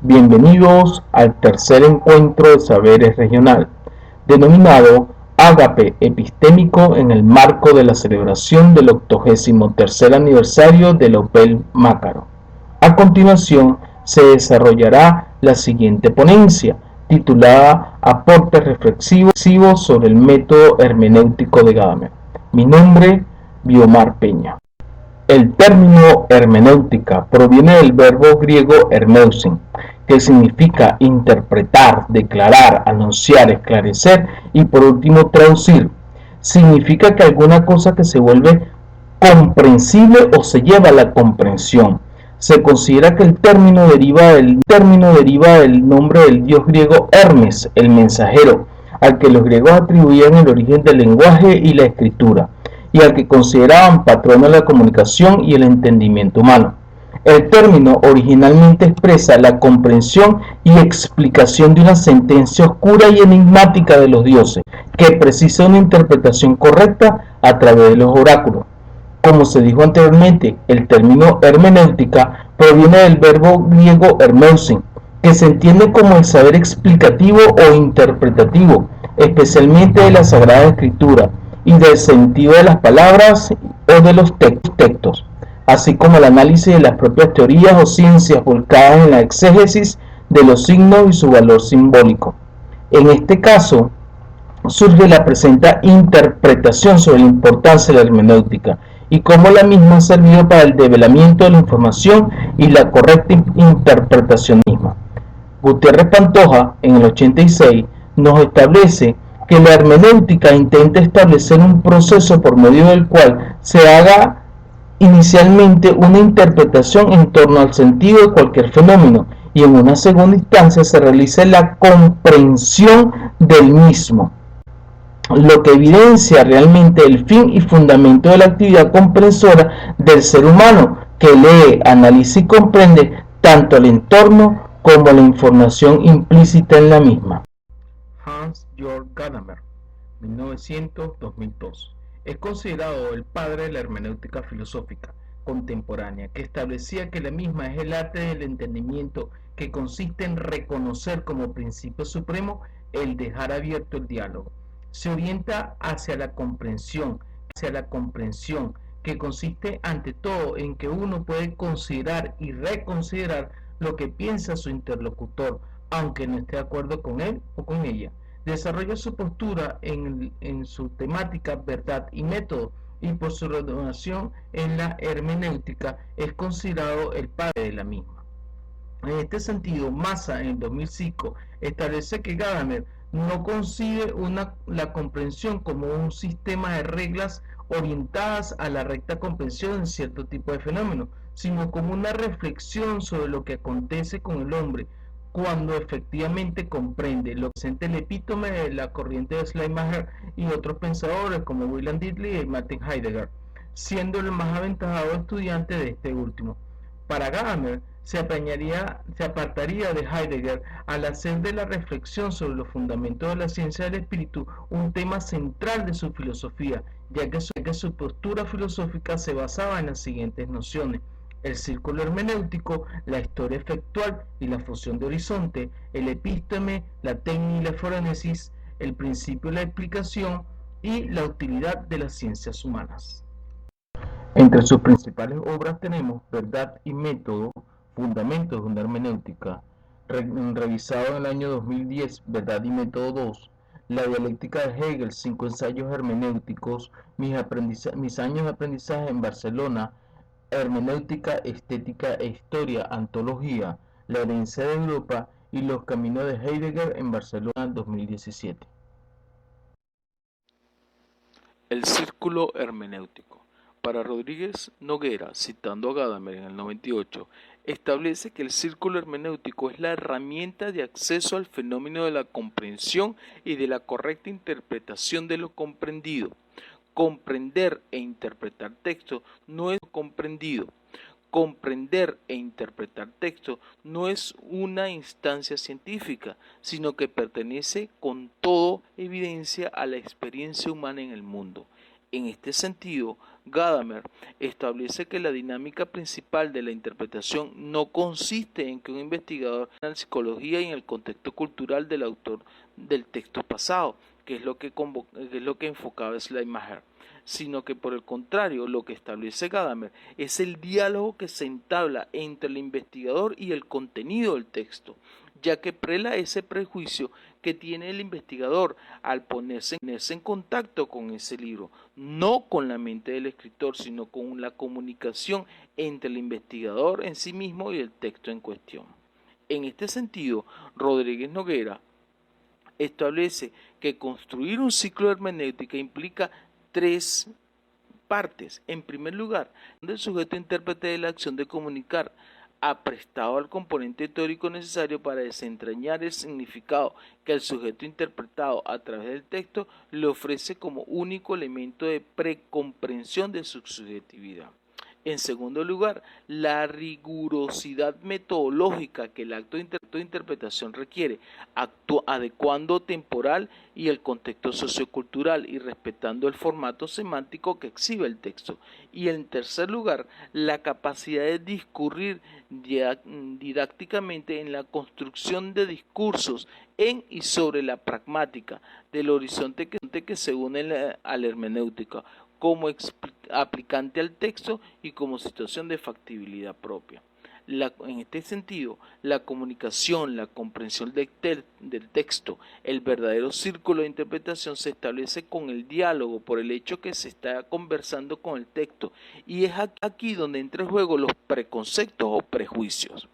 Bienvenidos al tercer encuentro de saberes regional, denominado Ágape Epistémico en el marco de la celebración del 83º aniversario del Opel Mácaro. A continuación se desarrollará la siguiente ponencia, titulada Aportes reflexivos sobre el método hermenéutico de Gadamer. Mi nombre, Biomar Peña. El término hermenéutica proviene del verbo griego hermeusin, que significa interpretar, declarar, anunciar, esclarecer y por último traducir. Significa que alguna cosa que se vuelve comprensible o se lleva a la comprensión. Se considera que el término deriva del nombre del dios griego Hermes, el mensajero, al que los griegos atribuían el origen del lenguaje y la escritura, y al que consideraban patrono de la comunicación y el entendimiento humano. El término originalmente expresa la comprensión y explicación de una sentencia oscura y enigmática de los dioses, que precisa una interpretación correcta a través de los oráculos. Como se dijo anteriormente, el término hermenéutica proviene del verbo griego hermeusin, que se entiende como el saber explicativo o interpretativo, especialmente de la Sagrada Escritura y del sentido de las palabras o de los textos, así como el análisis de las propias teorías o ciencias volcadas en la exégesis de los signos y su valor simbólico. En este caso, surge la presente interpretación sobre la importancia de la hermenéutica y cómo la misma ha servido para el develamiento de la información y la correcta interpretación misma. Gutiérrez Pantoja, en el 86, nos establece que la hermenéutica intenta establecer un proceso por medio del cual se haga inicialmente una interpretación en torno al sentido de cualquier fenómeno y en una segunda instancia se realiza la comprensión del mismo, lo que evidencia realmente el fin y fundamento de la actividad comprensora del ser humano, que lee, analiza y comprende tanto el entorno como la información implícita en la misma. Hans-Georg Gadamer, 1900-2002, es considerado el padre de la hermenéutica filosófica contemporánea, que establecía que la misma es el arte del entendimiento, que consiste en reconocer como principio supremo el dejar abierto el diálogo. Se orienta hacia la comprensión, que consiste ante todo en que uno puede considerar y reconsiderar lo que piensa su interlocutor, aunque no esté de acuerdo con él o con ella. Desarrolla su postura en su temática verdad y método, y por su renovación en la hermenéutica es considerado el padre de la misma. En este sentido, Massa en 2005 establece que Gadamer no concibe la comprensión como un sistema de reglas orientadas a la recta comprensión de cierto tipo de fenómeno, sino como una reflexión sobre lo que acontece con el hombre cuando efectivamente comprende, lo que presenta el epítome de la corriente de Schleiermacher y otros pensadores como William Diddley y Martin Heidegger, siendo el más aventajado estudiante de este último. Para Gadamer, se apartaría de Heidegger al hacer de la reflexión sobre los fundamentos de la ciencia del espíritu un tema central de su filosofía, ya que su postura filosófica se basaba en las siguientes nociones: el círculo hermenéutico, la historia efectual y la fusión de horizonte, el epísteme, la técnica y la forénesis, el principio y la explicación y la utilidad de las ciencias humanas. Entre sus principales obras tenemos Verdad y Método, Fundamentos de una Hermenéutica, revisado en el año 2010, Verdad y Método 2, La dialéctica de Hegel, 5 ensayos hermenéuticos, mis años de aprendizaje en Barcelona, Hermenéutica, Estética e Historia, Antología, La herencia de Europa y Los caminos de Heidegger en Barcelona 2017. El círculo hermenéutico. Para Rodríguez Noguera, citando a Gadamer en el 98, establece que el círculo hermenéutico es la herramienta de acceso al fenómeno de la comprensión y de la correcta interpretación de lo comprendido. Comprender e interpretar texto no es comprendido. Comprender e interpretar texto no es una instancia científica, sino que pertenece con toda evidencia a la experiencia humana en el mundo. En este sentido, Gadamer establece que la dinámica principal de la interpretación no consiste en que un investigador en la psicología y en el contexto cultural del autor del texto pasado, que es lo que enfocaba Schleiermacher, sino que por el contrario, lo que establece Gadamer es el diálogo que se entabla entre el investigador y el contenido del texto, ya que prela ese prejuicio que tiene el investigador al ponerse en contacto con ese libro, no con la mente del escritor, sino con la comunicación entre el investigador en sí mismo y el texto en cuestión. En este sentido, Rodríguez Noguera establece que construir un ciclo de hermenéutica implica tres partes. En primer lugar, el sujeto intérprete de la acción de comunicar ha prestado al componente teórico necesario para desentrañar el significado que el sujeto interpretado a través del texto le ofrece como único elemento de precomprensión de su subjetividad. En segundo lugar, la rigurosidad metodológica que el acto de interpretación requiere, adecuando temporal y el contexto sociocultural y respetando el formato semántico que exhibe el texto. Y en tercer lugar, la capacidad de discurrir didácticamente en la construcción de discursos en y sobre la pragmática del horizonte que se une a la hermenéutica como aplicante al texto y como situación de factibilidad propia. En este sentido, la comunicación, la comprensión del texto, el verdadero círculo de interpretación se establece con el diálogo por el hecho que se está conversando con el texto, y es aquí donde entra en juego los preconceptos o prejuicios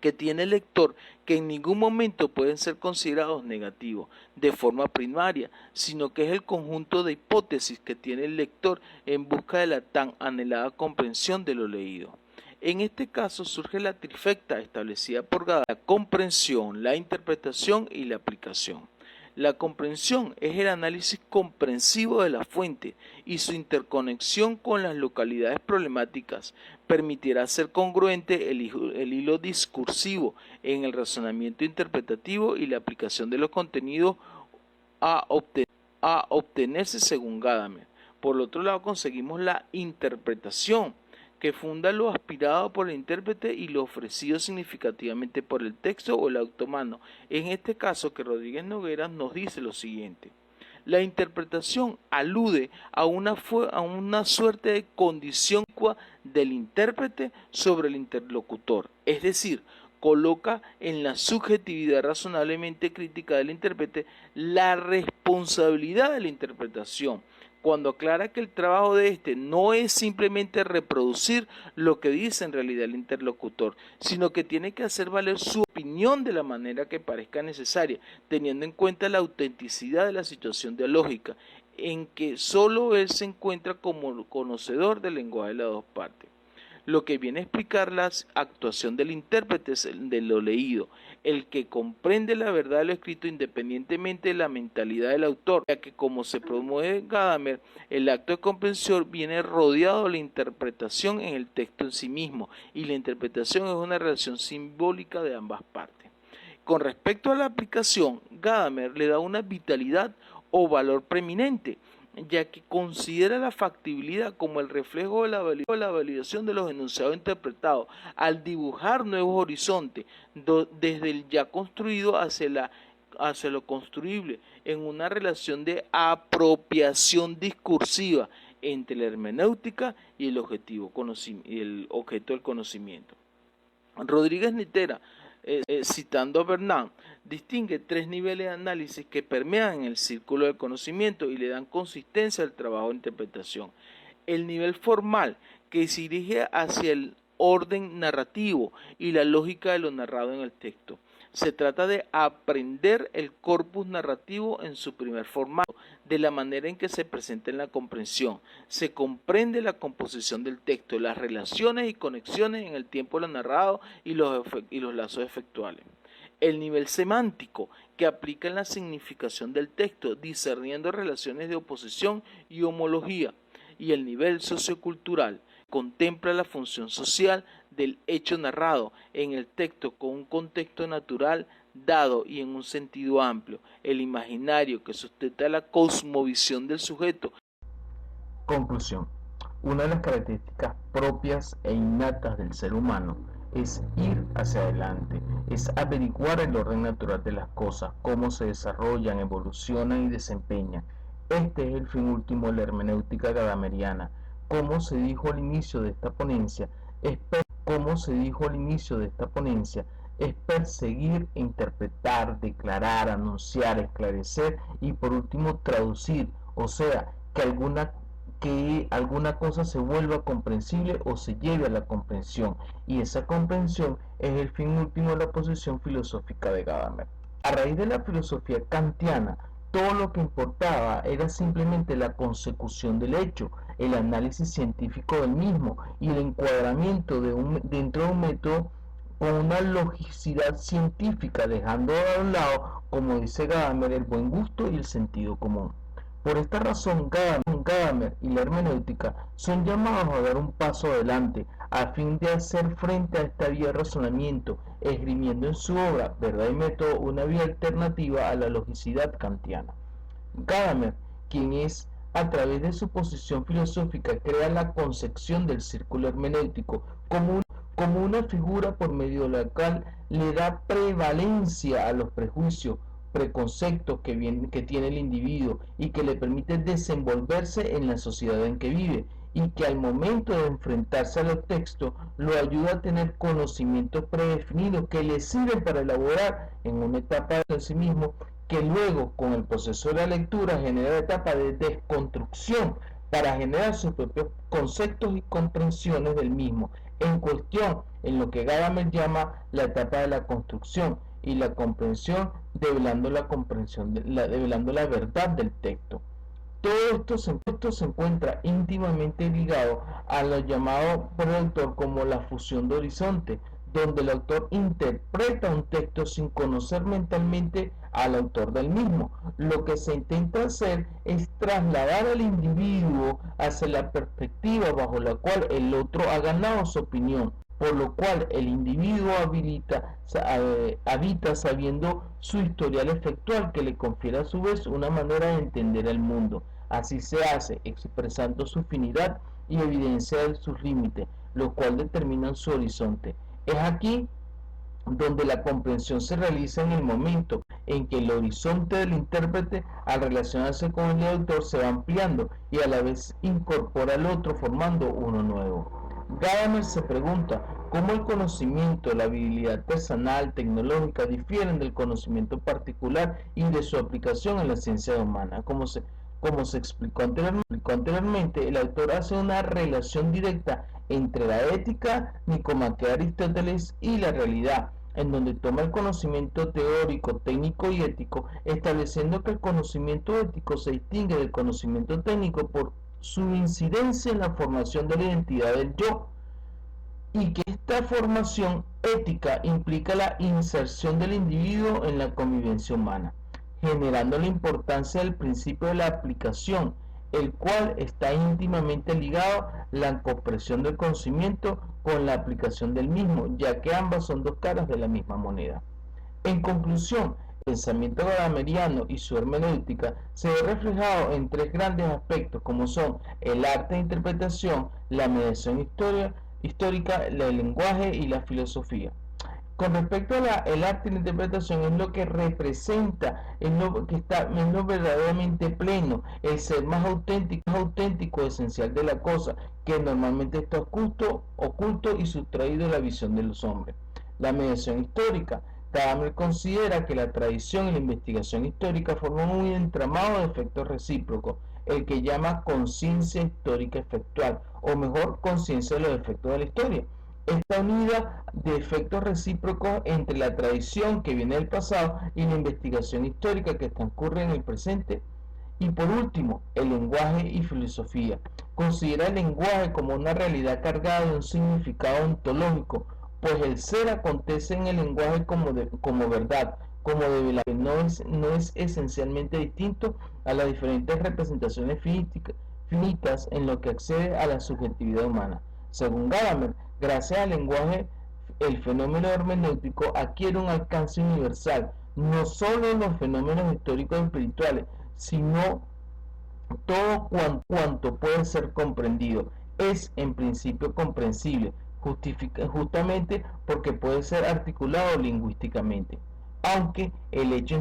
que tiene el lector, que en ningún momento pueden ser considerados negativos de forma primaria, sino que es el conjunto de hipótesis que tiene el lector en busca de la tan anhelada comprensión de lo leído. En este caso surge la trifecta establecida por Gadamer: la comprensión, la interpretación y la aplicación. La comprensión es el análisis comprensivo de la fuente y su interconexión con las localidades problemáticas permitirá ser congruente el hilo discursivo en el razonamiento interpretativo y la aplicación de los contenidos a obtenerse según Gadamer. Por otro lado, conseguimos la interpretación, que funda lo aspirado por el intérprete y lo ofrecido significativamente por el texto o el autor humano. En este caso, que Rodríguez Noguera nos dice lo siguiente: la interpretación alude a una suerte de condición del intérprete sobre el interlocutor, es decir, coloca en la subjetividad razonablemente crítica del intérprete la responsabilidad de la interpretación, cuando aclara que el trabajo de éste no es simplemente reproducir lo que dice en realidad el interlocutor, sino que tiene que hacer valer su opinión de la manera que parezca necesaria, teniendo en cuenta la autenticidad de la situación dialógica, en que solo él se encuentra como conocedor del lenguaje de las dos partes. Lo que viene a explicar la actuación del intérprete es el de lo leído, el que comprende la verdad de lo escrito independientemente de la mentalidad del autor, ya que, como se promueve en Gadamer, el acto de comprensión viene rodeado de la interpretación en el texto en sí mismo, y la interpretación es una relación simbólica de ambas partes. Con respecto a la aplicación, Gadamer le da una vitalidad o valor preeminente, ya que considera la factibilidad como el reflejo de la validación de los enunciados interpretados, al dibujar nuevos horizontes desde el ya construido hacia lo construible, en una relación de apropiación discursiva entre la hermenéutica y el objeto del conocimiento. Rodríguez Nitera, citando a Bernard, distingue tres niveles de análisis que permean en el círculo del conocimiento y le dan consistencia al trabajo de interpretación. El nivel formal, que se dirige hacia el orden narrativo y la lógica de lo narrado en el texto. Se trata de aprender el corpus narrativo en su primer formato, de la manera en que se presenta en la comprensión. Se comprende la composición del texto, las relaciones y conexiones en el tiempo de lo narrado y los lazos efectuales. El nivel semántico, que aplica en la significación del texto, discerniendo relaciones de oposición y homología. Y el nivel sociocultural, contempla la función social del hecho narrado en el texto con un contexto natural dado y en un sentido amplio, el imaginario que sustenta la cosmovisión del sujeto. Conclusión. Una de las características propias e innatas del ser humano es ir hacia adelante, es averiguar el orden natural de las cosas, cómo se desarrollan, evolucionan y desempeñan. Este es el fin último de la hermenéutica gadameriana. Como se dijo al inicio de esta ponencia, es perseguir, interpretar, declarar, anunciar, esclarecer y por último traducir, o sea, que alguna cosa se vuelva comprensible o se lleve a la comprensión, y esa comprensión es el fin último de la posición filosófica de Gadamer. A raíz de la filosofía kantiana, todo lo que importaba era simplemente la consecución del hecho, el análisis científico del mismo y el encuadramiento dentro de un método con una logicidad científica, dejando a un lado, como dice Gadamer, el buen gusto y el sentido común. Por esta razón, Gadamer y la hermenéutica son llamados a dar un paso adelante a fin de hacer frente a esta vía de razonamiento, esgrimiendo en su obra Verdad y Método una vía alternativa a la logicidad kantiana. Gadamer, quien es a través de su posición filosófica crea la concepción del círculo hermenéutico como una figura por medio de la cual le da prevalencia a los prejuicios, preconceptos que tiene el individuo y que le permite desenvolverse en la sociedad en que vive, y que al momento de enfrentarse a los textos lo ayuda a tener conocimientos predefinidos que le sirven para elaborar en una etapa de sí mismo, que luego con el proceso de la lectura genera la etapa de desconstrucción para generar sus propios conceptos y comprensiones del mismo, en cuestión en lo que Gadamer llama la etapa de la construcción y la comprensión, develando la verdad del texto. Todo esto se encuentra íntimamente ligado a lo llamado por el autor como la fusión de horizonte, donde el autor interpreta un texto sin conocer mentalmente al autor del mismo. Lo que se intenta hacer es trasladar al individuo hacia la perspectiva bajo la cual el otro ha ganado su opinión, por lo cual el individuo habita sabiendo su historial efectual, que le confiere a su vez una manera de entender el mundo. Así se hace, expresando su finidad y evidencia de sus límites, lo cual determinan su horizonte. Es aquí donde la comprensión se realiza en el momento en que el horizonte del intérprete, al relacionarse con el autor, se va ampliando y a la vez incorpora al otro formando uno nuevo. Gadamer se pregunta cómo el conocimiento, la habilidad artesanal, tecnológica difieren del conocimiento particular y de su aplicación en la ciencia humana. Como se explicó anteriormente, el autor hace una relación directa entre la ética nicomaquea de Aristóteles y la realidad, en donde toma el conocimiento teórico, técnico y ético, estableciendo que el conocimiento ético se distingue del conocimiento técnico por su incidencia en la formación de la identidad del yo, y que esta formación ética implica la inserción del individuo en la convivencia humana, generando la importancia del principio de la aplicación, el cual está íntimamente ligado a la comprensión del conocimiento con la aplicación del mismo, ya que ambas son dos caras de la misma moneda. En conclusión, el pensamiento gadameriano y su hermenéutica se ve reflejado en tres grandes aspectos, como son el arte de interpretación, la mediación histórica, el lenguaje y la filosofía. Con respecto al arte y la interpretación, es lo que representa, es lo verdaderamente pleno, el ser más auténtico, esencial de la cosa, que normalmente está oculto y sustraído de la visión de los hombres. La mediación histórica. Gadamer considera que la tradición y la investigación histórica forman un entramado de efectos recíprocos, el que llama conciencia histórica efectual, o mejor, conciencia de los efectos de la historia. Está unida de efectos recíprocos entre la tradición que viene del pasado y la investigación histórica que transcurre en el presente. Y por último, el lenguaje y filosofía. Considera el lenguaje como una realidad cargada de un significado ontológico, pues el ser acontece en el lenguaje como verdad, como develación, no es esencialmente distinto a las diferentes representaciones finitas en lo que accede a la subjetividad humana. Según Gadamer, gracias al lenguaje, el fenómeno hermenéutico adquiere un alcance universal, no solo en los fenómenos históricos y espirituales, sino Todo cuanto puede ser comprendido es en principio comprensible, justamente porque puede ser articulado lingüísticamente, aunque el hecho